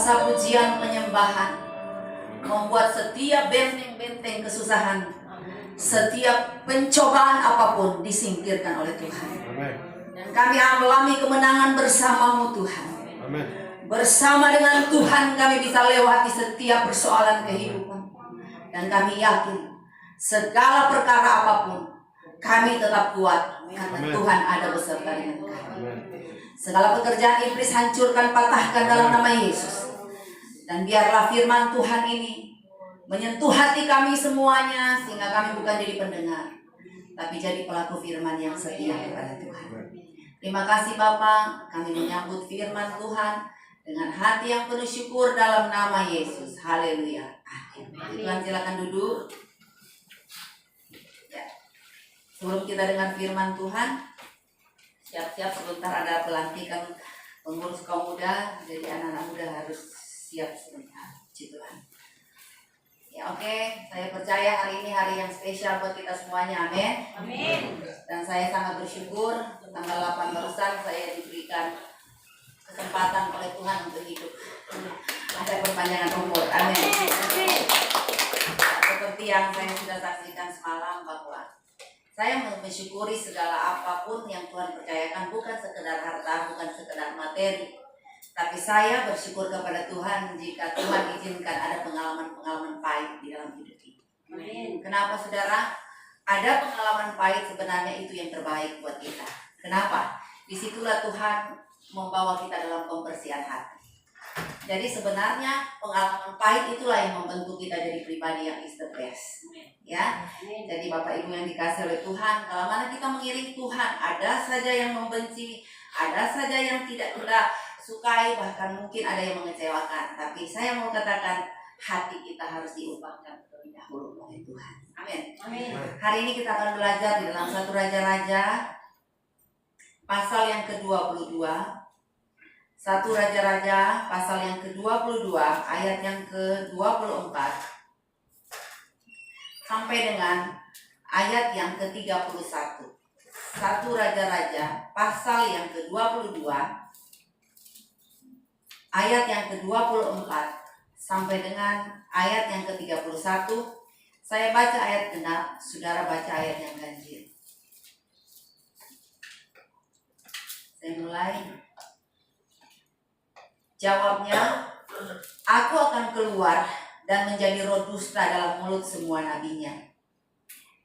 kuasa pujian penyembahan, membuat setiap benteng-benteng kesusahan, setiap pencobaan apapun disingkirkan oleh Tuhan. Dan kami alami kemenangan bersama-Mu Tuhan. Bersama dengan Tuhan kami bisa lewati setiap persoalan kehidupan. Dan kami yakin segala perkara apapun kami tetap kuat karena Tuhan ada beserta dengan kami. Segala pekerjaan iblis hancurkan, patahkan dalam nama Yesus. Dan biarlah firman Tuhan ini menyentuh hati kami semuanya, sehingga kami bukan jadi pendengar, tapi jadi pelaku firman yang setia kepada Tuhan. Terima kasih Bapa, kami menyambut firman Tuhan dengan hati yang penuh syukur dalam nama Yesus. Haleluya. Amin. Tuhan silakan duduk. Ya. Sebelum kita dengar firman Tuhan, siap-siap sebentar ada pelantikan pengurus kaum muda, jadi anak-anak muda harus siap sebentar. Puji Tuhan. Ya oke, saya percaya hari ini hari yang spesial buat kita semuanya, amin. Amin. Dan saya sangat bersyukur tanggal 8 barusan saya diberikan kesempatan oleh Tuhan untuk hidup. Ada perpanjangan umur, amin. Seperti yang saya sudah saksikan semalam bahwa saya mensyukuri segala apapun yang Tuhan percayakan, bukan sekedar harta, bukan sekedar materi. Tapi saya bersyukur kepada Tuhan jika Tuhan izinkan ada pengalaman-pengalaman pahit di dalam hidup ini. Amin. Kenapa saudara? Ada pengalaman pahit sebenarnya itu yang terbaik buat kita. Kenapa? Disitulah Tuhan membawa kita dalam pembersihan hati. Jadi sebenarnya pengalaman pahit itulah yang membentuk kita jadi pribadi yang is the best. Ya. Jadi Bapak Ibu yang dikasih oleh Tuhan, kalau mana kita mengiring Tuhan, ada saja yang membenci, ada saja yang tidak kita sukai, bahkan mungkin ada yang mengecewakan. Tapi saya mau katakan, hati kita harus diubahkan terlebih dahulu oleh Tuhan. Amin. Amin. Hari ini kita akan belajar di dalam 1 Raja-Raja pasal yang ke-22. 1 Raja-Raja pasal yang ke-22 ayat yang ke-24 sampai dengan ayat yang ke-31. 1 Raja-Raja pasal yang ke-22 ayat yang ke-24 sampai dengan ayat yang ke-31. Saya baca ayat genap, saudara baca ayat yang ganjil. Saya mulai. Jawabnya, aku akan keluar dan menjadi roh dusta dalam mulut semua nabinya.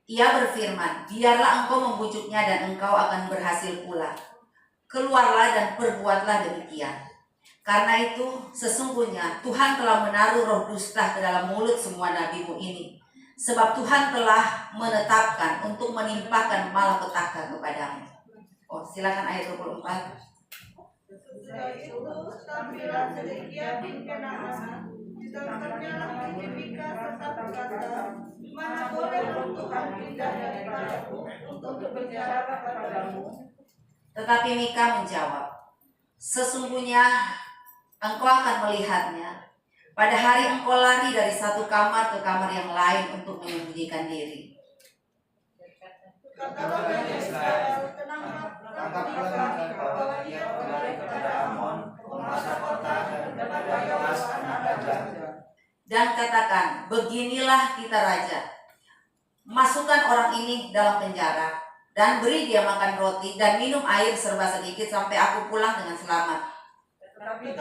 Ia berfirman, biarlah engkau membujuknya dan engkau akan berhasil pula. Keluarlah dan perbuatlah demikian. Karena itu sesungguhnya Tuhan telah menaruh roh dusta ke dalam mulut semua nabimu ini. Sebab Tuhan telah menetapkan untuk menimpakan malapetaka kepadamu. Oh, silakan ayat 24. Sesudah itu tampillah Zedekia bin Kenaana, ditangkapnya laki Mika serta berkata, mana boleh roh Tuhan pindah daripadaku untuk berbicara kepadamu. Tetapi Mika menjawab, sesungguhnya engkau akan melihatnya pada hari engkau lari dari satu kamar ke kamar yang lain untuk menyembunyikan diri. Kata Bani Israel, tangkaplah bahwa ia kembali kepada Amon, penguasa kota, dan kepada Yoas anak raja. Dan katakan, beginilah kita raja, masukkan orang ini dalam penjara, dan beri dia makan roti dan minum air serba sedikit sampai aku pulang dengan selamat. Tetapi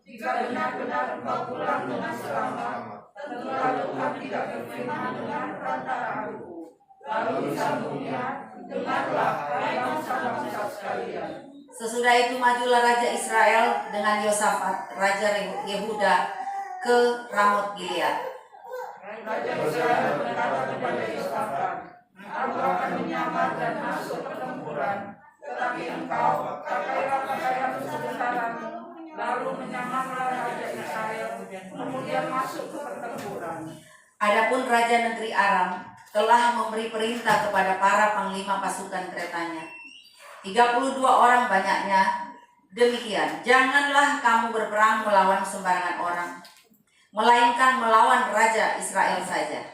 jika benar-benar engkau pulang dengan selamat, tentulah Tuhan tidak berfirman dengan perantara aku. Lalu disambungnya, dengarlah hai bangsa-bangsa sekalian. Sesudah itu majulah Raja Israel dengan Yosafat, Raja Yehuda ke Ramot Gilead. Raja Israel berkata kepada Yosafat, aku akan menyamar dan masuk pertempuran, tetapi engkau pakailah pakaian kesebentarnya, lalu menyamarlah Raja Israel, kemudian masuk ke pertempuran. Adapun Raja Negeri Aram telah memberi perintah kepada para panglima pasukan keretanya, 32 orang banyaknya. Demikian, janganlah kamu berperang melawan sembarangan orang, melainkan melawan Raja Israel saja.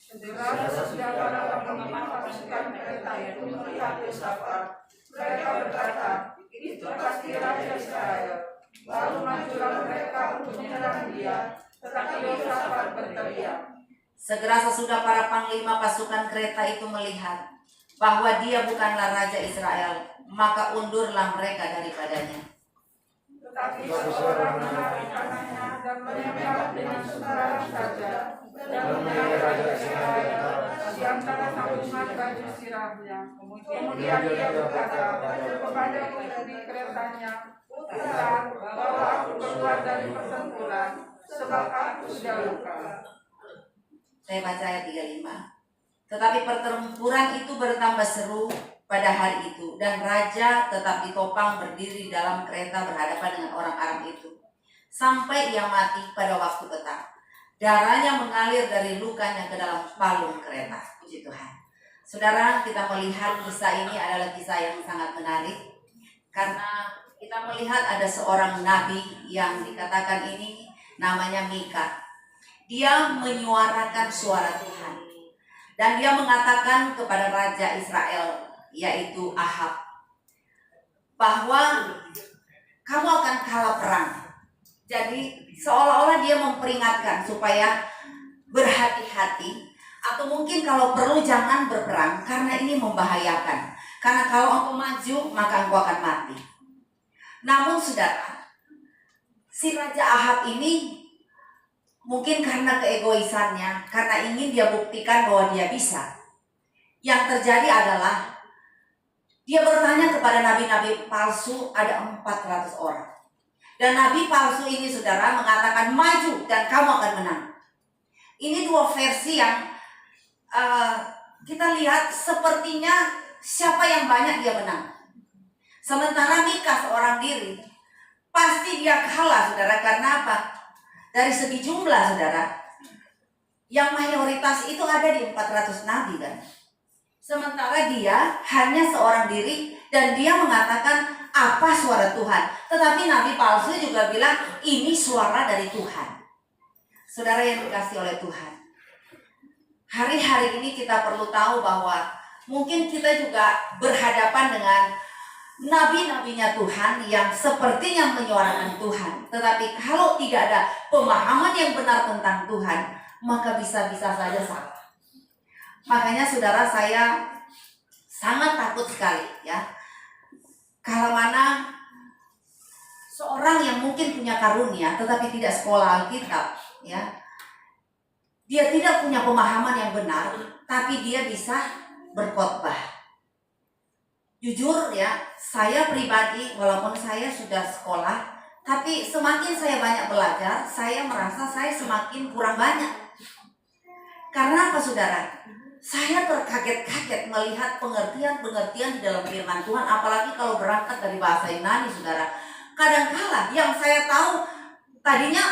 Sesudah para panglima pasukan kereta itu melihat Yosafat, mereka berkata, itu pasti Raja Israel. Lalu majulah mereka untuk menyerang dia, tetapi Yosafat berteriak. Segera sesudah para panglima pasukan kereta itu melihat bahwa dia bukanlah raja Israel, maka undurlah mereka daripadanya. Tetapi seorang menarik tangannya dan menempel dengan sembarang saja dan menyerang raja Israel di antara sambungan baju sirahnya. Kemudian dia berkata kepada pengemudi keretanya, "Putar, bawa aku keluar dari pertempuran, sebab aku sudah luka." Saya baca ayat 35. Tetapi pertempuran itu bertambah seru pada hari itu, dan raja tetap ditopang berdiri dalam kereta berhadapan dengan orang Aram itu, sampai ia mati pada waktu petang. Darahnya mengalir dari lukanya ke dalam palung kereta. Puji Tuhan. Saudara, kita melihat kisah ini adalah kisah yang sangat menarik, karena kita melihat ada seorang nabi yang dikatakan ini namanya Mika. Dia menyuarakan suara Tuhan. Dan dia mengatakan kepada Raja Israel, yaitu Ahab, bahwa kamu akan kalah perang. Jadi seolah-olah dia memperingatkan supaya berhati-hati, atau mungkin kalau perlu jangan berperang, karena ini membahayakan. Karena kalau engkau maju, maka engkau akan mati. Namun saudara, si Raja Ahab ini mungkin karena keegoisannya, karena ingin dia buktikan bahwa dia bisa. Yang terjadi adalah dia bertanya kepada nabi-nabi palsu, ada 400 orang. Dan nabi palsu ini saudara mengatakan maju dan kamu akan menang. Ini dua versi yang kita lihat sepertinya siapa yang banyak dia menang. Sementara Mika seorang diri, pasti dia kalah saudara. Karena apa? Dari segi jumlah saudara, yang mayoritas itu ada di 400 nabi kan. Sementara dia hanya seorang diri dan dia mengatakan apa suara Tuhan. Tetapi nabi palsu juga bilang ini suara dari Tuhan. Saudara yang dikasihi oleh Tuhan, hari-hari ini kita perlu tahu bahwa mungkin kita juga berhadapan dengan nabi-nabinya Tuhan yang sepertinya menyuarakan Tuhan, tetapi kalau tidak ada pemahaman yang benar tentang Tuhan, maka bisa-bisa saja salah. Makanya saudara, saya sangat takut sekali ya, kalau mana seorang yang mungkin punya karunia tetapi tidak sekolah Alkitab ya, dia tidak punya pemahaman yang benar, tapi dia bisa berkhotbah. Jujur ya, saya pribadi walaupun saya sudah sekolah, tapi semakin saya banyak belajar, saya merasa saya semakin kurang banyak. Karena apa saudara? Saya terkaget-kaget melihat pengertian-pengertian di dalam firman Tuhan, apalagi kalau berangkat dari bahasa Yunani saudara. Kadangkala yang saya tahu tadinya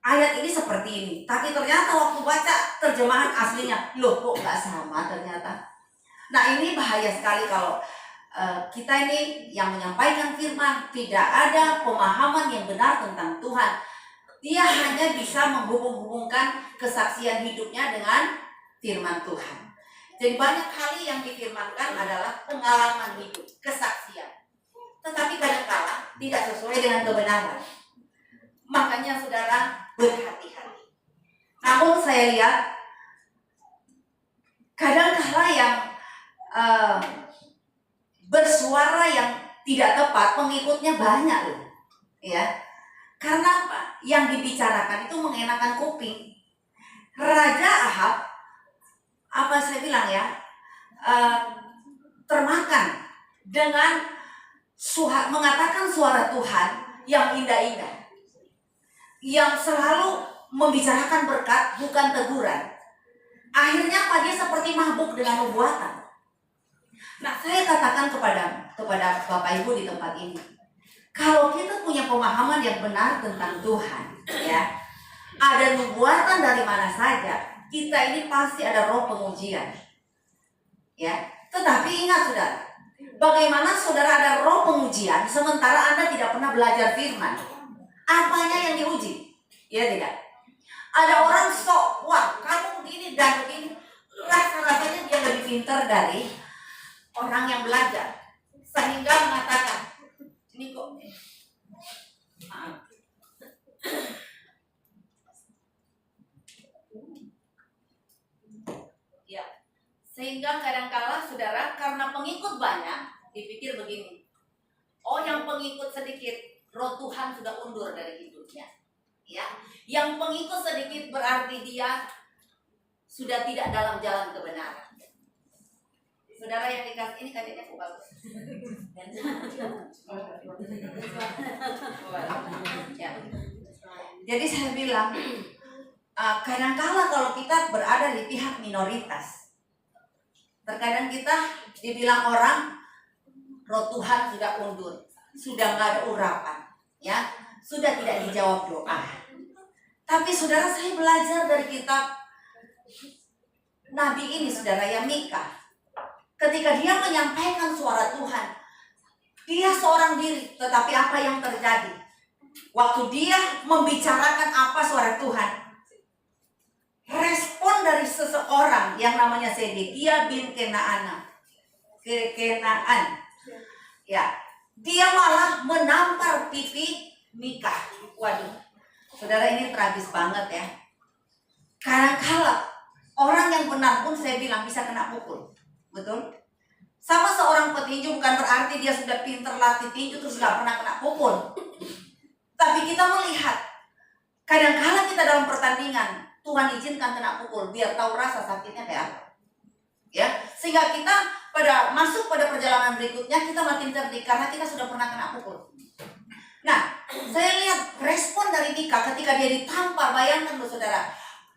ayat ini seperti ini, tapi ternyata waktu baca terjemahan aslinya, loh kok nggak sama ternyata. Nah ini bahaya sekali kalau kita ini yang menyampaikan firman tidak ada pemahaman yang benar tentang Tuhan. Dia hanya bisa menghubung-hubungkan kesaksian hidupnya dengan firman Tuhan. Jadi banyak kali yang difirmankan adalah pengalaman hidup, kesaksian, tetapi kadang-kala tidak sesuai dengan kebenaran. Makanya saudara berhati-hati. Namun saya lihat kadang-kala yang bersuara yang tidak tepat, pengikutnya banyak loh, ya. Karena apa? Yang dibicarakan itu mengenakan kuping. Raja Ahab, apa saya bilang ya, termakan dengan mengatakan suara Tuhan yang indah-indah, yang selalu membicarakan berkat bukan teguran. Akhirnya apa? Dia seperti mabuk dengan nubuatan. Nah, saya katakan kepada Bapak Ibu di tempat ini, kalau kita punya pemahaman yang benar tentang Tuhan, ya, ada nubuatan dari mana saja, kita ini pasti ada roh pengujian, ya. Tetapi ingat saudara, bagaimana saudara ada roh pengujian sementara Anda tidak pernah belajar firman? Apanya yang diuji? Ya tidak. Ada orang sok, wah kamu begini dan begini, rasa-rasanya dia lebih pintar dari orang yang belajar, sehingga mengatakan ini kok Ya, sehingga kadangkala saudara karena pengikut banyak dipikir begini, oh yang pengikut sedikit, roh Tuhan sudah undur dari hidupnya. Ya, yang pengikut sedikit berarti dia sudah tidak dalam jalan kebenaran. Saudara yang dikasih ini kayaknya kok bagus. Ya. Jadi saya bilang, kadangkala kalau kita berada di pihak minoritas, terkadang kita dibilang orang, roh Tuhan sudah undur, sudah nggak ada urapan, ya, sudah tidak dijawab doa. Tapi saudara, saya belajar dari kitab Nabi ini, saudara, ya Mika. Ketika dia menyampaikan suara Tuhan, dia seorang diri, tetapi apa yang terjadi? Waktu dia membicarakan apa suara Tuhan, respon dari seseorang yang namanya Sedekia bin Kenaan, ya, dia malah menampar pipi Mika. Waduh, saudara, ini tragis banget ya. Kadang-kala orang yang benar pun saya bilang bisa kena pukul, betul? Sama seorang petinju bukan berarti dia sudah pintar latih tinju terus gak pernah kena pukul. Tapi kita melihat kadang-kala kita dalam pertandingan Tuhan izinkan kena pukul biar tahu rasa sakitnya kayak apa. Ya, sehingga kita masuk pada perjalanan berikutnya kita makin cerdik karena kita sudah pernah kena pukul. Nah, saya lihat respon dari Mika ketika dia ditampar. Bayangkan loh saudara,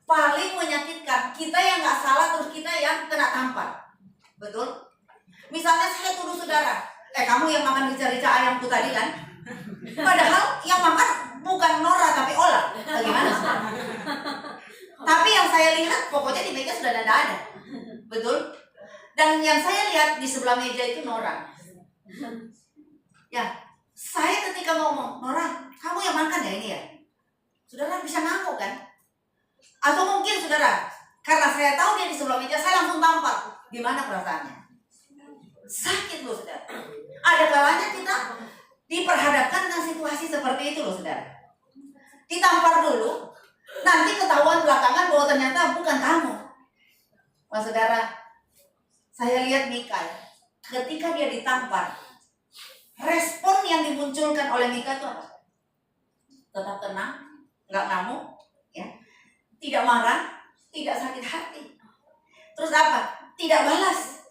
paling menyakitkan kita yang nggak salah terus kita yang kena tampar, betul? Misalnya saya tuduh saudara, kamu yang makan rica-rica ayamku tadi kan? Padahal yang makan bukan Nora tapi Ola. Bagaimana? Tapi yang saya lihat pokoknya di meja sudah ada, betul? Dan yang saya lihat di sebelah meja itu Nora. Ya, saya ketika ngomong, Nora, kamu yang makan ya ini ya? Saudara bisa ngamuk kan? Atau mungkin saudara, karena saya tahu dia di sebelah meja, saya langsung tampar. Gimana perasaannya? Sakit loh saudara. Ada kalanya kita diperhadapkan dengan situasi seperti itu loh saudara. Ditampar dulu, nanti ketahuan belakangan bahwa ternyata bukan kamu. Mas saudara, saya lihat Mika ketika dia ditampar, respon yang dimunculkan oleh Mika itu apa? Tetap tenang, nggak ngamuk, ya, tidak marah, tidak sakit hati. Terus apa? Tidak balas.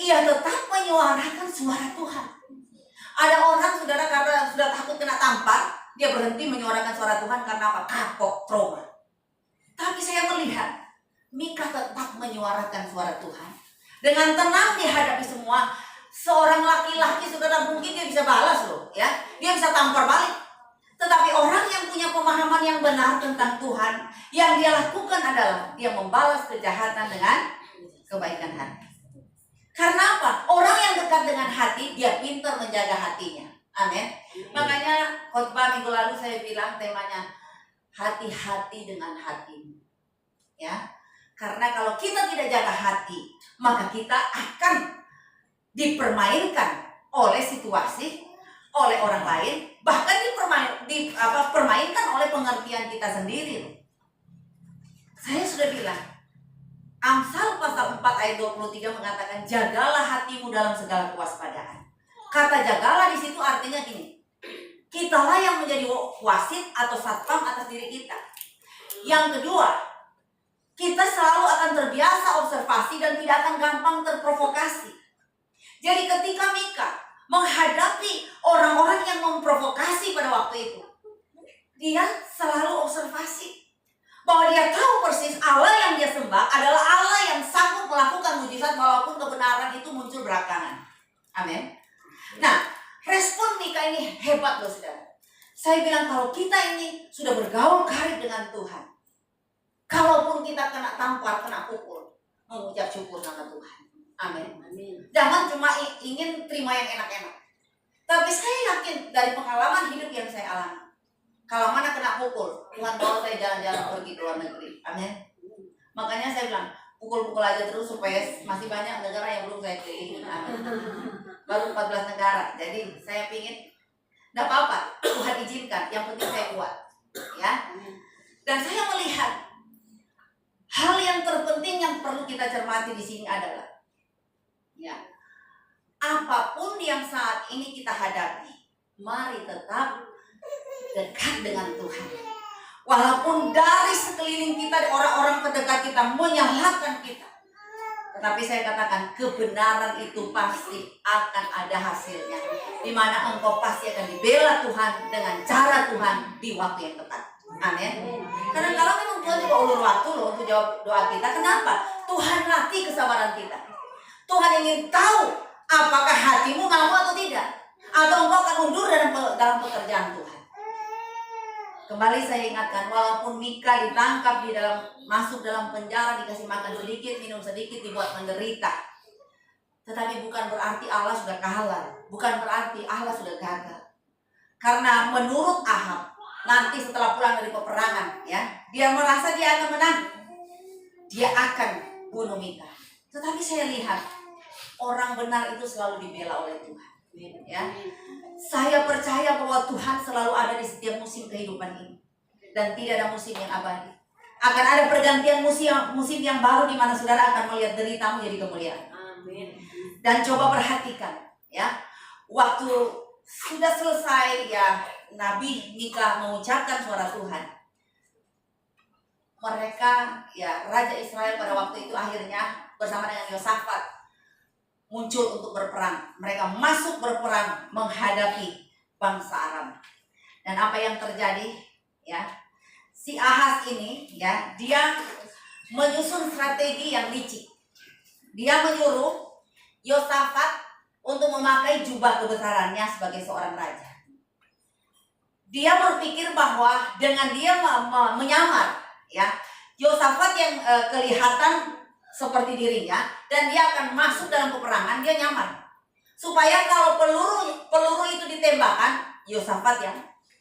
Ia tetap menyuarakan suara Tuhan. Ada orang saudara karena sudah takut kena tampar, dia berhenti menyuarakan suara Tuhan karena apa? Kapok, trauma. Tapi saya melihat Mika tetap menyuarakan suara Tuhan. Dengan tenang dihadapi semua. Seorang laki-laki saudara mungkin dia bisa balas loh, ya. Dia bisa tampar balik. Tetapi orang yang punya pemahaman yang benar tentang Tuhan, yang dia lakukan adalah dia membalas kejahatan dengan kebaikan hati. Karena apa? Orang yang dekat dengan hati, dia pintar menjaga hatinya. Amin. Makanya khotbah minggu lalu saya bilang temanya hati-hati dengan hatimu. Ya. Karena kalau kita tidak jaga hati, maka kita akan dipermainkan oleh situasi, oleh orang lain, bahkan dipermainkan oleh pengertian kita sendiri. Saya sudah bilang, Amsal pasal 4 ayat 23 mengatakan jagalah hatimu dalam segala kewaspadaan. Kata jagalah di situ artinya gini, kitalah yang menjadi wasit atau satpam atas diri kita. Yang kedua, kita selalu akan terbiasa observasi dan tidak akan gampang terprovokasi. Jadi ketika Mika menghadapi orang-orang yang memprovokasi pada waktu itu, dia selalu observasi. Bahwa dia tahu persis Allah yang dia sembah adalah Allah yang sanggup melakukan mujizat walaupun kebenaran itu muncul belakangan. Amin. Nah, respon Mika ini hebat loh saudara. Saya bilang kalau kita ini sudah bergaul karib dengan Tuhan, kalaupun kita kena tampar, kena pukul, mengucap syukur sama Tuhan. Amin. Jangan cuma ingin terima yang enak-enak. Tapi saya yakin dari pengalaman hidup yang saya alami, kalau mana kena pukul, Tuhan bawa saya jalan-jalan pergi ke luar negeri. Amin. Makanya saya bilang, pukul-pukul aja terus supaya masih banyak negara yang belum saya keliling. Amin. Baru 14 negara. Jadi saya pingin Tidak apa-apa, Tuhan izinkan, yang penting saya kuat. Ya. Dan saya melihat hal yang terpenting yang perlu kita cermati di sini adalah, ya, apapun yang saat ini kita hadapi, mari tetap dekat dengan Tuhan. Walaupun dari sekeliling kita, orang-orang terdekat kita menyalahkan kita, tetapi saya katakan kebenaran itu pasti akan ada hasilnya, di mana engkau pasti akan dibela Tuhan dengan cara Tuhan di waktu yang tepat. Amin. Karena kalau memang Tuhan juga ulur waktu loh untuk jawab doa kita. Kenapa? Tuhan latih kesabaran kita. Tuhan ingin tahu apakah hatimu mau atau tidak, atau engkau akan mundur dalam pekerjaan Tuhan. Kembali saya ingatkan, walaupun Mika ditangkap masuk dalam penjara, dikasih makan sedikit, minum sedikit, dibuat menderita, tetapi bukan berarti Allah sudah kalah, bukan berarti Allah sudah gagal. Karena menurut Ahab, nanti setelah pulang dari peperangan, ya, dia merasa dia akan menang, dia akan bunuh Mika. Tetapi saya lihat orang benar itu selalu dibela oleh Tuhan. Ya, saya percaya bahwa Tuhan selalu ada di setiap musim kehidupan ini, dan tidak ada musim yang abadi. Akan ada pergantian musim yang baru di mana saudara akan melihat deritamu jadi kemuliaan. Amin. Dan coba perhatikan, ya, waktu sudah selesai, ya, Nabi Mika mengucapkan suara Tuhan. Mereka, ya, Raja Israel pada waktu itu akhirnya bersama dengan Yosafat muncul untuk berperang. Mereka masuk berperang menghadapi bangsa Aram. Dan apa yang terjadi? Ya, si Ahaz ini, ya, dia menyusun strategi yang licik. Dia menyuruh Yosafat untuk memakai jubah kebesarannya sebagai seorang raja. Dia berpikir bahwa dengan dia menyamar, ya, Yosafat yang kelihatan seperti dirinya, dan dia akan masuk dalam peperangan, dia nyaman. Supaya kalau peluru itu ditembakkan, Yosafat yang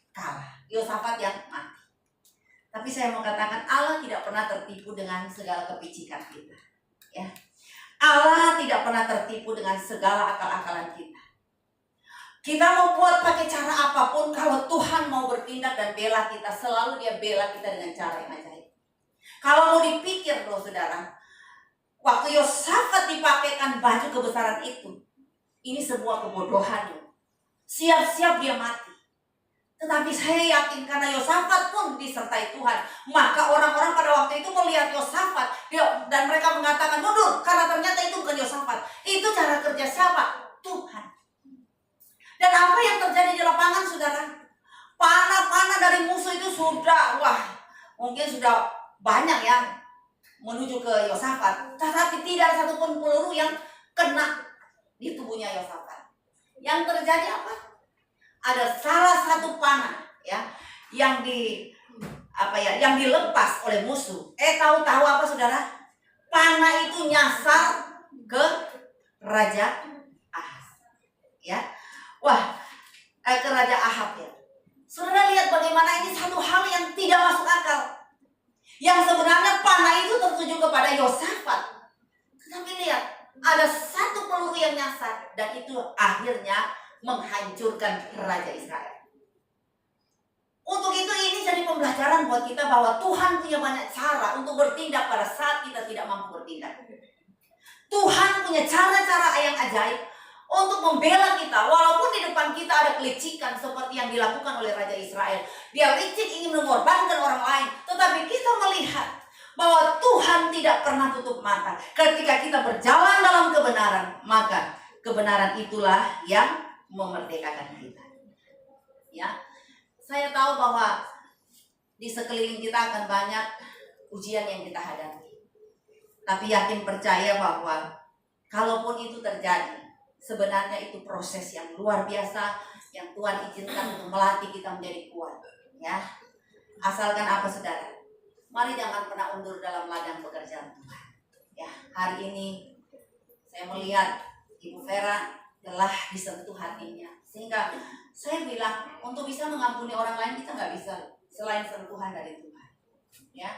kalah, Yosafat yang mati. Tapi saya mau katakan, Allah tidak pernah tertipu dengan segala kepicikan kita. Ya. Allah tidak pernah tertipu dengan segala akal-akalan kita. Kita mau buat pakai cara apapun, kalau Tuhan mau bertindak dan bela kita, selalu dia bela kita dengan cara yang ajaib. Kalau mau dipikir loh saudara, waktu Yosafat dipakaikan baju kebesaran itu, ini sebuah kebodohan. Siap-siap dia mati. Tetapi saya yakin karena Yosafat pun disertai Tuhan, maka orang-orang pada waktu itu melihat Yosafat dan mereka mengatakan mundur, karena ternyata itu bukan Yosafat. Itu cara kerja siapa? Tuhan. Dan apa yang terjadi di lapangan saudara? Panah-panah dari musuh itu sudah, mungkin sudah banyak ya menuju ke Yosafat, tetapi tidak ada satupun peluru yang kena di tubuhnya Yosafat. Yang terjadi apa? Ada salah satu panah, ya, yang dilepas oleh musuh. Tahu-tahu apa saudara? Panah itu nyasar ke Raja Ahaz. Ya, ke Raja Ahab, ya. Saudara lihat bagaimana ini satu hal yang tidak masuk akal. Yang sebenarnya panah itu tertuju kepada Yosafat. Tetapi lihat, ada satu peluru yang nyasar, dan itu akhirnya menghancurkan Raja Israel. Untuk itu ini jadi pembelajaran buat kita bahwa Tuhan punya banyak cara untuk bertindak pada saat kita tidak mampu bertindak. Tuhan punya cara-cara yang ajaib untuk membela kita, walaupun di depan kita ada kelicikan seperti yang dilakukan oleh Raja Israel. Dia licik ingin mengorbankan orang lain, tetapi kita melihat bahwa Tuhan tidak pernah tutup mata. Ketika kita berjalan dalam kebenaran, maka kebenaran itulah yang memerdekakan kita. Ya, saya tahu bahwa di sekeliling kita akan banyak ujian yang kita hadapi. Tapi yakin percaya bahwa kalaupun itu terjadi, sebenarnya itu proses yang luar biasa yang Tuhan izinkan untuk melatih kita menjadi kuat. Ya, asalkan apa saudara? Mari jangan pernah undur dalam ladang pekerjaan Tuhan. Ya, hari ini saya melihat Ibu Vera telah disentuh hatinya, sehingga saya bilang untuk bisa mengampuni orang lain kita nggak bisa selain sentuhan dari Tuhan. Ya,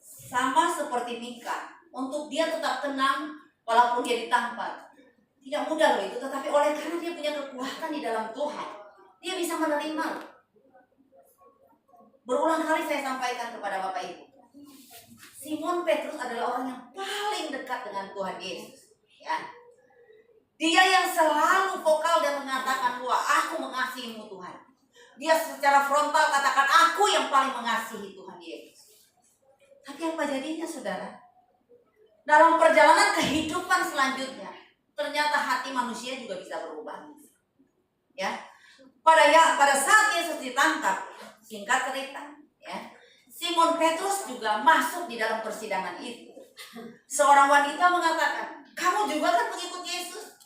sama seperti Mika, untuk dia tetap tenang walaupun dia ditampar. Tidak mudah loh itu, tetapi oleh karena dia punya kekuatan di dalam Tuhan, Dia bisa menerima. Berulang kali saya sampaikan kepada Bapak Ibu, Simon Petrus adalah orang yang paling dekat dengan Tuhan Yesus. Ya. Dia yang selalu vokal dan mengatakan bahwa aku mengasihimu Tuhan. Dia secara frontal katakan aku yang paling mengasihi Tuhan Yesus. Tapi apa jadinya saudara? Dalam perjalanan kehidupan selanjutnya, ternyata hati manusia juga bisa berubah. Ya. Pada saat Yesus ditangkap, singkat cerita, ya, Simon Petrus juga masuk di dalam persidangan itu. Seorang wanita mengatakan, kamu juga kan pengikut Yesus?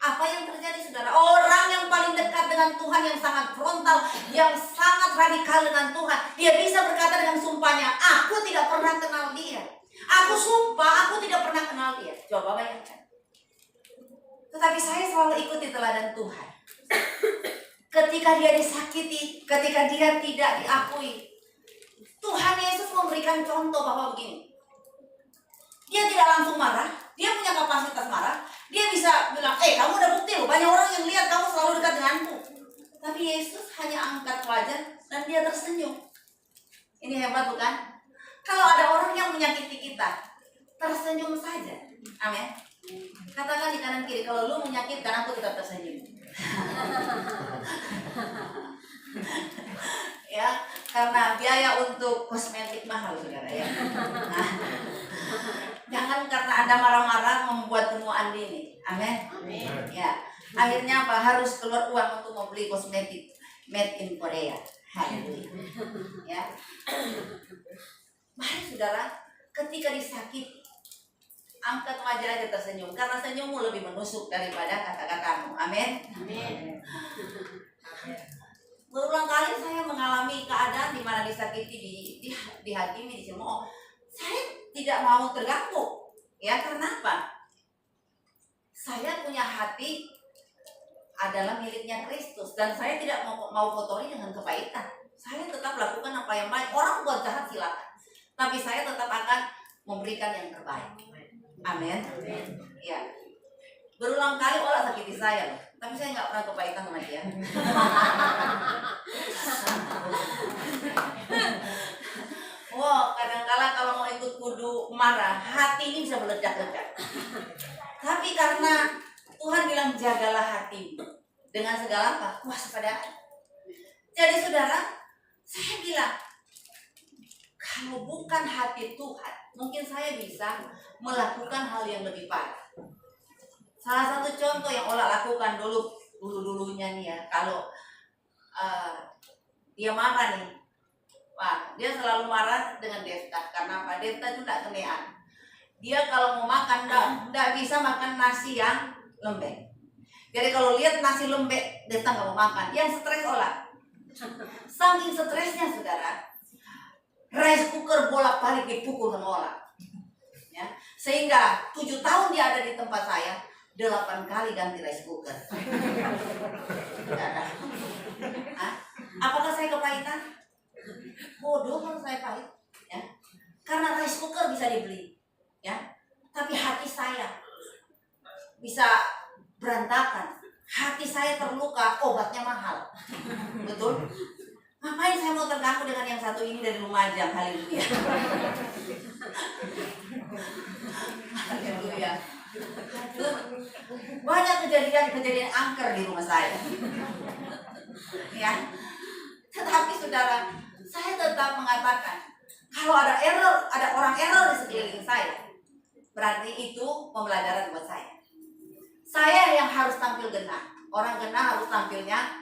Apa yang terjadi saudara? Orang yang paling dekat dengan Tuhan, yang sangat frontal, yang sangat radikal dengan Tuhan, dia bisa berkata dengan sumpahnya, aku tidak pernah kenal dia. Aku sumpah, aku tidak pernah kenal dia. Coba bayangkan. Tetapi saya selalu ikuti teladan Tuhan. Ketika dia disakiti, ketika dia tidak diakui, Tuhan Yesus memberikan contoh bahwa begini. Dia tidak langsung marah, dia punya kapasitas marah. Dia bisa bilang, kamu udah bukti loh, banyak orang yang lihat kamu selalu dekat denganku. Tapi Yesus hanya angkat wajah dan dia tersenyum. Ini hebat bukan? Kalau ada orang yang menyakiti kita, tersenyum saja. Amin. Katakan di kanan kiri, kalau lu menyakitkan aku tetap tersenyum. Ya, karena biaya untuk kosmetik mahal saudara ya. Nah, jangan karena Anda marah-marah membuat temuan dini. Amin. Ya, akhirnya apa? Harus keluar uang untuk membeli kosmetik made in Korea. Haleluya. Ya. Mari saudara, ketika disakiti, angkat wajah aja tersenyum, karena senyummu lebih menusuk daripada kata-katamu. Amin. Berulang kali saya mengalami keadaan di mana disakiti, dihakimi, dicemooh. Saya tidak mau terganggu. Ya, karena apa? Saya punya hati adalah miliknya Kristus dan saya tidak mau kotori dengan kepahitan. Saya tetap lakukan apa yang baik. Orang buat jahat silakan, tapi saya tetap akan memberikan yang terbaik. Amin. Ya. Berulang kali orang sakiti saya loh, tapi saya nggak pernah kepahitan sama dia. Wow, kadang-kala kalau mau ikut kudu marah, hati ini bisa meledak-ledak. Tapi karena Tuhan bilang jagalah hatimu dengan segala apa? Waspadaan. Jadi saudara, saya bilang kalau bukan hati Tuhan, mungkin saya bisa melakukan hal yang lebih parah. Salah satu contoh yang Ola lakukan dulu-dulunya nih ya, kalau dia marah nih, wah, dia selalu marah dengan Devta karena Pak Devta itu tidak kenean. Dia kalau mau makan tidak bisa makan nasi yang lembek. Jadi kalau lihat nasi lembek, Devta nggak mau makan. Yang stres Ola, saking stresnya saudara, rice cooker bolak-balik dipukul sama Ola. Ya, sehingga 7 tahun dia ada di tempat saya, 8 kali ganti rice cooker. Apakah saya kepahitan? Bodoh kalau saya pahit. Ya. Karena rice cooker bisa dibeli. Ya. Tapi hati saya bisa berantakan. Hati saya terluka, obatnya mahal. Betul? Ngapain saya mau terganggu dengan yang satu ini dari Lumajang? Haleluya. Haleluya. Banyak kejadian angker di rumah saya. Ya. Tetapi saudara, saya tetap mengatakan kalau ada orang error di sekeliling saya, berarti itu pembelajaran buat saya. Saya yang harus tampil genah. Orang genah harus tampilnya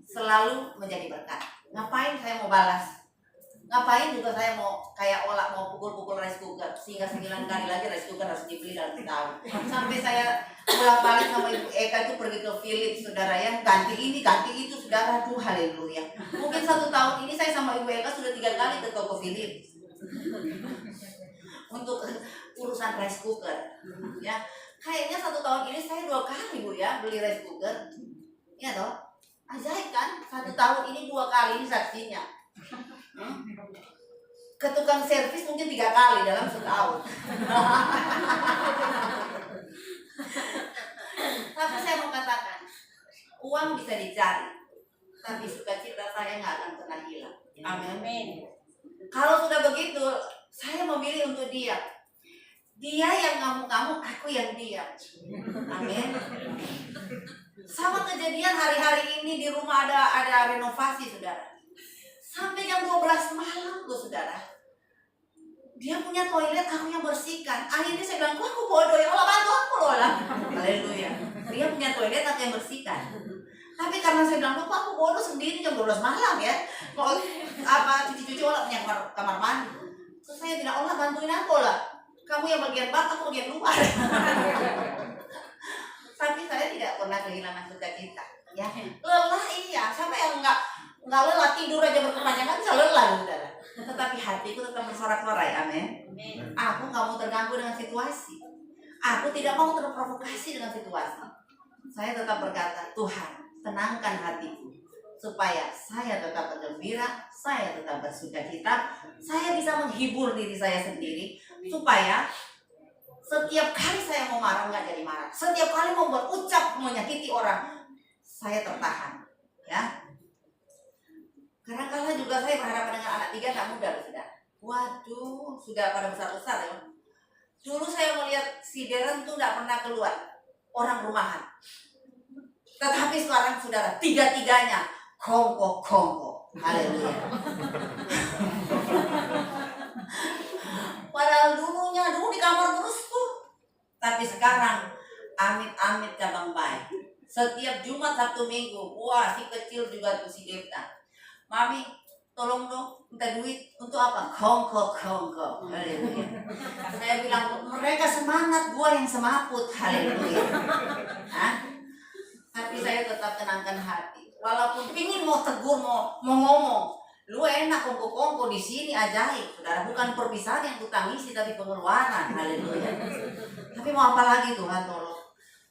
selalu menjadi berkat. Ngapain saya mau balas? Ngapain juga saya mau kayak Ola mau pukul-pukul rice cooker sehingga 9 kali lagi rice cooker harus dibeli dalam setahun. Sampai saya bolak-balik sama Ibu Eka itu pergi ke Philips, saudara ya, ganti ini, ganti itu, saudara. Tuh, haleluya. Mungkin 1 tahun ini saya sama Ibu Eka sudah 3 kali ke toko Philips untuk urusan rice cooker. Ya, kayaknya 1 tahun ini saya 2 kali Bu ya beli rice cooker. Ya toh, ajaib kan? 1 tahun ini 2 kali ini saksinya. Ke tukang servis mungkin 3 kali dalam setahun. Tapi saya mau katakan, uang bisa bisa dicari, tapi sukacita saya nggak akan pernah hilang. Amin. Kalau sudah begitu, saya memilih untuk diam. Dia yang ngamuk-ngamuk, aku yang diam. Amin. Sama kejadian hari-hari ini di rumah ada renovasi, saudara. Sampai jam 12 malam tuh, saudara. Dia punya toilet, aku yang bersihkan. Akhirnya saya bilang, aku bodoh ya Allah, bantu aku loh lah. Haleluya. Dia punya toilet, aku yang bersihkan. Tapi karena saya bilang, aku bodoh sendiri jam 12 malam ya. Kok cuci-cuci Allah punya kamar mandi. Terus saya bilang, Allah bantuin aku lah. Kamu yang bagian bawah, aku bagian luar. Tapi saya tidak pernah kehilangan sukacita. Ya, lelah iya. Siapa yang nggak lelah, tidur aja berkepanjangan bisa lelah, saudara. Tetapi hatiku tetap bersorak-sorai. Amin. Aku nggak mau terganggu dengan situasi. Aku tidak mau terprovokasi dengan situasi. Saya tetap berkata, Tuhan, tenangkan hatiku supaya saya tetap bergembira, saya tetap bersukacita, saya bisa menghibur diri saya sendiri, supaya setiap kali saya mau marah nggak jadi marah, setiap kali mau berucap menyakiti orang, saya tertahan. Ya, kadang-kadang juga saya berhadapan dengan anak 3 tak muda, sudah. Waduh, sudah pada besar-besar ya. Dulu saya melihat si Deren tuh nggak pernah keluar, orang rumahan. Tetapi sekarang saudara, 3-tiganya kongko. Haleluya. Padahal dulu di kamar terus tuh. Tapi sekarang amit-amit cabang baik. Setiap Jumat, Sabtu, Minggu, wah si kecil juga tuh si Devta. Mami, tolong dong, minta duit untuk apa? Kongko. Haleluya. Saya bilang, mereka semangat, gua yang semaput. Haleluya. Hah? Tapi saya tetap tenangkan hati. Walaupun ingin mau tegur, mau ngomong, lu enak kongko di sini ajaib, saudara. Bukan perpisahan yang kutangisi, tapi pengeluaran. Haleluya. Tapi mau apa lagi Tuhan, tolong.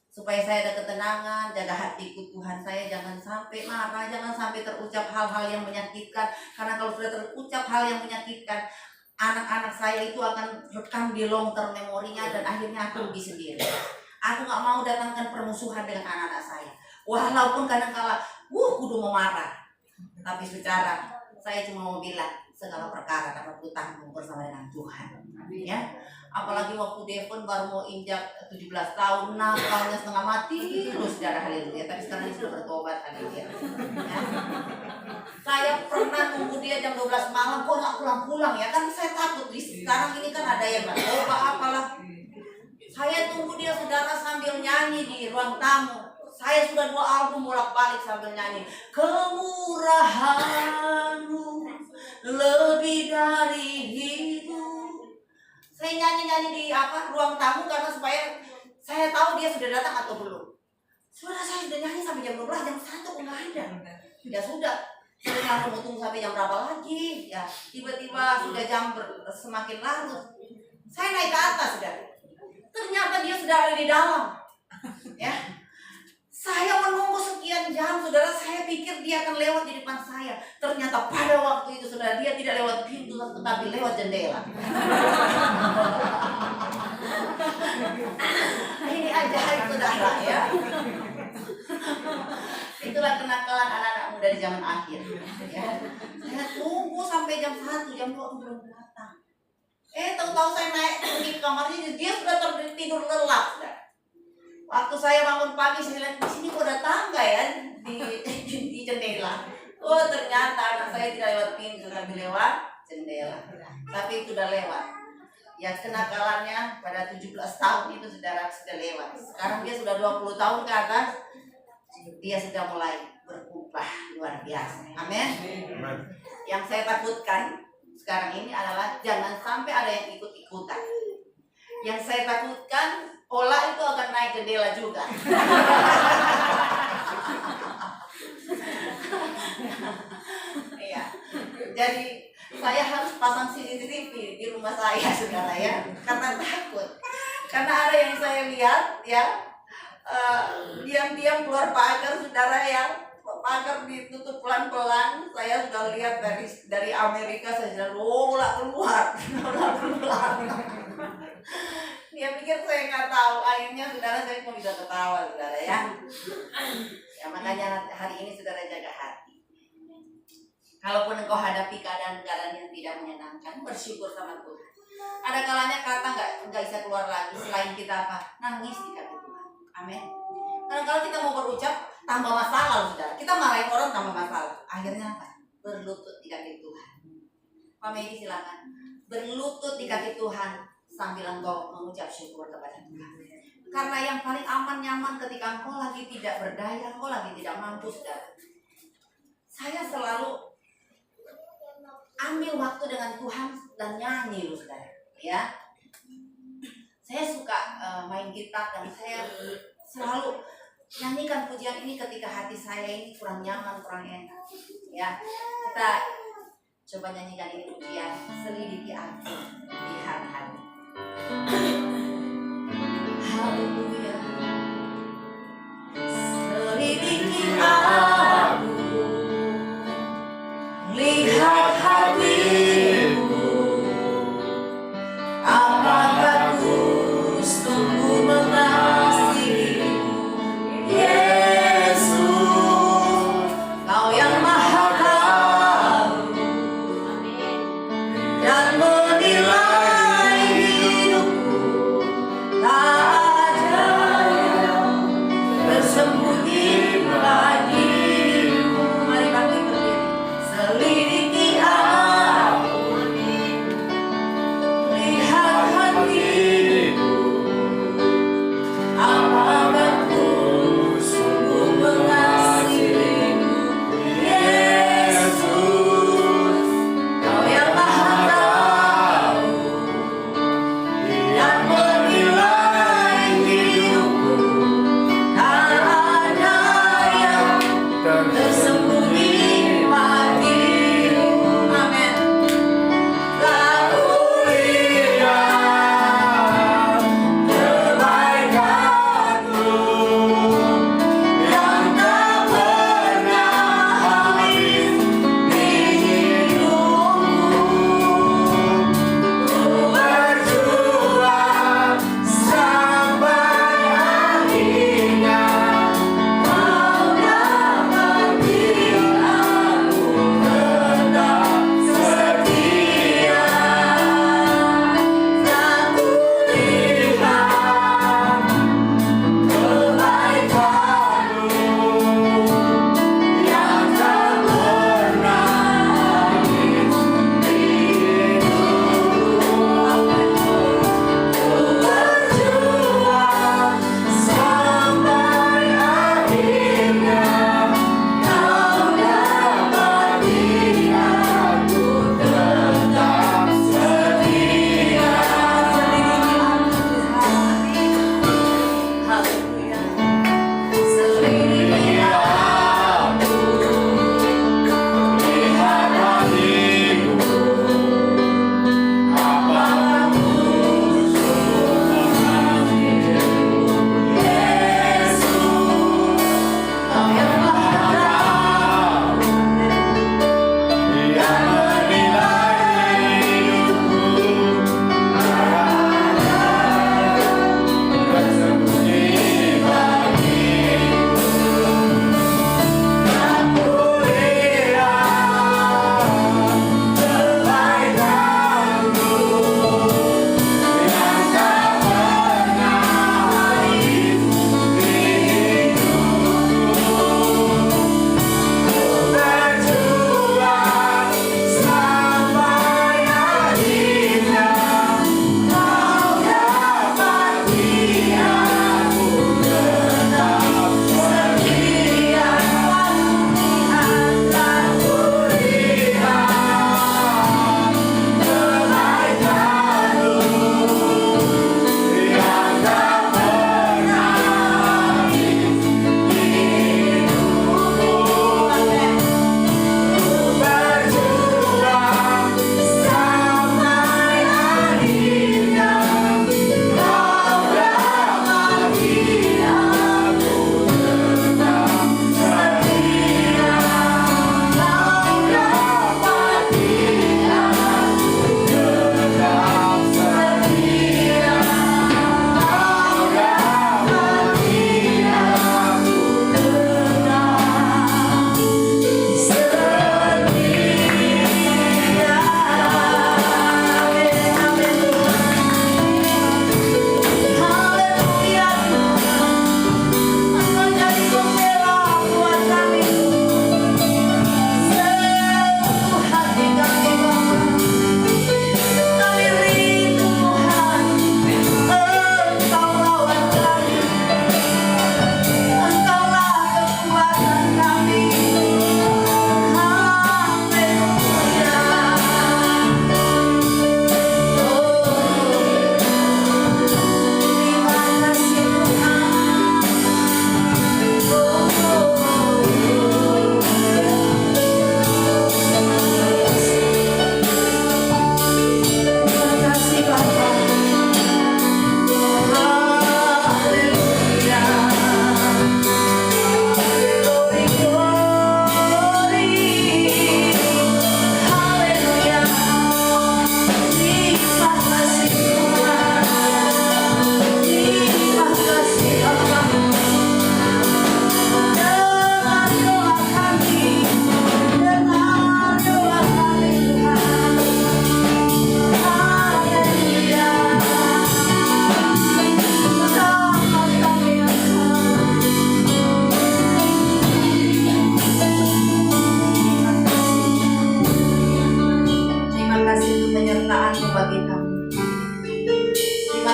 Supaya saya ada ketenangan, jaga hatiku Tuhan. Saya jangan sampai marah, jangan sampai terucap hal-hal yang menyakitkan. Karena kalau sudah terucap hal yang menyakitkan, anak-anak saya itu akan rekam di long term memorinya, dan akhirnya aku rugi sendiri. Aku gak mau datangkan permusuhan dengan anak-anak saya. Walaupun kadang-kala kudu mau marah. Tapi secara saya cuma mau bilang, segala perkara dapat kutanggung bersama dengan Tuhan. Ya. Apalagi waktu Devon baru mau injak 17 tahun, nakalnya setengah mati terus, saudara. Haleluya. Tapi sekarang dia sudah bertobat. Haleluya. Ya. Saya pernah tunggu dia jam 12 malam, kok gak pulang-pulang ya. Kan saya takut, sekarang ini kan ada yang narkoba apalah. Saya tunggu dia, saudara, sambil nyanyi di ruang tamu. Saya sudah 2 album bolak-balik sambil nyanyi. Kemurahan-Mu lebih dari hidup. Saya nyanyi di ruang tamu karena supaya saya tahu dia sudah datang atau belum. Sudah, saya sudah nyanyi sampai jam 12, jam 1 kok nggak ada. Ya sudah, saya nggak mau tunggu sampai jam berapa lagi. Ya, tiba-tiba sudah jam semakin larut. Saya naik ke atas, sudah. Ternyata dia sudah ada di dalam. Ya. Saya menunggu sekian jam, saudara. Saya pikir dia akan lewat di depan saya. Ternyata pada waktu itu, saudara, dia tidak lewat pintu, tetapi lewat jendela. Ini ajaib, saudara, ya. Itulah kenakalan anak-anak muda di zaman akhir. Ya. Saya tunggu sampai jam 1, jam 2 belum datang. Tahu-tahu saya naik pergi ke kamarnya, dia sudah tertidur lelap. Waktu saya bangun pagi, saya lihat di sini kok ada tangga ya di jendela. Oh, ternyata anak saya tidak lewat pintu, tapi lewat jendela. Tapi itu sudah lewat. Ya, kenakalannya pada 17 tahun itu, saudara, sudah lewat. Sekarang dia sudah 20 tahun ke atas. Dia sudah mulai berubah luar biasa. Amin. Yang saya takutkan sekarang ini adalah jangan sampai ada yang ikut-ikutan. Yang saya takutkan, Ola itu akan naik jendela juga. Iya. Jadi saya harus pasang CCTV di rumah saya, saudara, ya, karena takut. Karena ada yang saya lihat, ya, diam-diam keluar pagar, saudara, ya. Pagar ditutup pelan-pelan. Saya sudah lihat dari Amerika, saya sudah keluar. Dia pikir saya nggak tahu. Akhirnya, saudara, saya cuma bisa ketawa, saudara, ya. Ya, makanya hari ini saudara jaga hati. Kalaupun engkau hadapi keadaan-keadaan yang tidak menyenangkan, bersyukur sama Tuhan. Ada kalanya kata nggak bisa keluar lagi selain kita apa? Nangis di kaki Tuhan. Amin. Karena kalau kita mau berucap tambah masalah, saudara. Kita marahin orang tambah masalah. Akhirnya apa? Berlutut di kaki Tuhan. Pak Medi silakan. Berlutut di kaki Tuhan sambil engkau mengucap syukur kepada Tuhan. Karena yang paling aman nyaman ketika engkau lagi tidak berdaya, engkau lagi tidak mampu, saudara. Saya selalu ambil waktu dengan Tuhan dan nyanyi, saudara. Ya, saya suka main gitar dan saya selalu nyanyikan pujian ini ketika hati saya ini kurang nyaman, kurang enak. Ya, kita coba nyanyikan ini pujian, selidiki aku, lihat hati. Haleluya. Selidiki aku, lihat hatimu, apakah Yesus sungguh mengasihimu. Yesus, Kau yang Maha Tahu dan menilai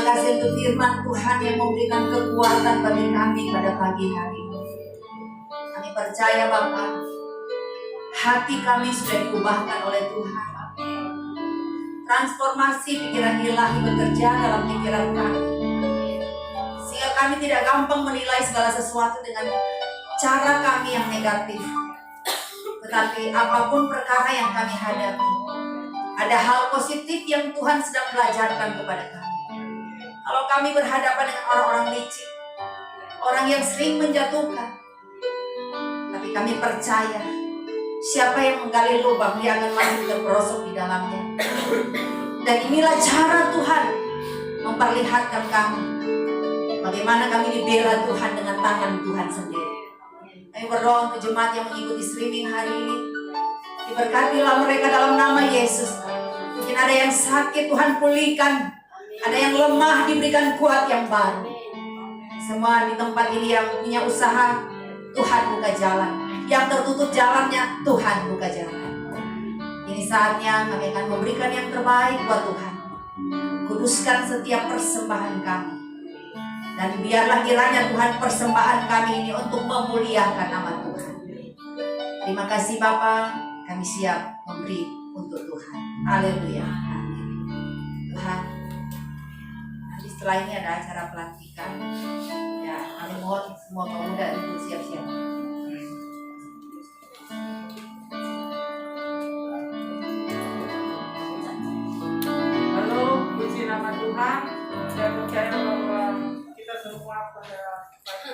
kasih untuk firman Tuhan yang memberikan kekuatan bagi kami pada pagi hari ini. Kami percaya Bapa, hati kami sudah diubahkan oleh Tuhan. Transformasi pikiran ilahi bekerja dalam pikiran kami, sehingga kami tidak gampang menilai segala sesuatu dengan cara kami yang negatif. Tetapi apapun perkara yang kami hadapi, ada hal positif yang Tuhan sedang belajarkan kepada kami. Kalau kami berhadapan dengan orang-orang licik, orang yang sering menjatuhkan, tapi kami percaya siapa yang menggali lubang, dia akan masuk terperosok di dalamnya. Dan inilah cara Tuhan memperlihatkan kami bagaimana kami dibela Tuhan dengan tangan Tuhan sendiri. Kami berdoa untuk jemaat yang mengikuti streaming hari ini, diberkatilah mereka dalam nama Yesus. Mungkin ada yang sakit, Tuhan pulihkan. Ada yang lemah, diberikan kuat yang baru. Semua di tempat ini yang punya usaha, Tuhan buka jalan. Yang tertutup jalannya, Tuhan buka jalan. Ini saatnya kami akan memberikan yang terbaik buat Tuhan. Kuduskan setiap persembahan kami. Dan biarlah kiranya Tuhan persembahan kami ini untuk memuliakan nama Tuhan. Terima kasih Bapa, kami siap memberi untuk Tuhan. Haleluya. Tuhan, nanti setelah ini ada acara pelantikan. Ya, kami mohon semua pemuda untuk siap-siap. Lalu puji nama Tuhan. Saya percaya bahwa kita semua pada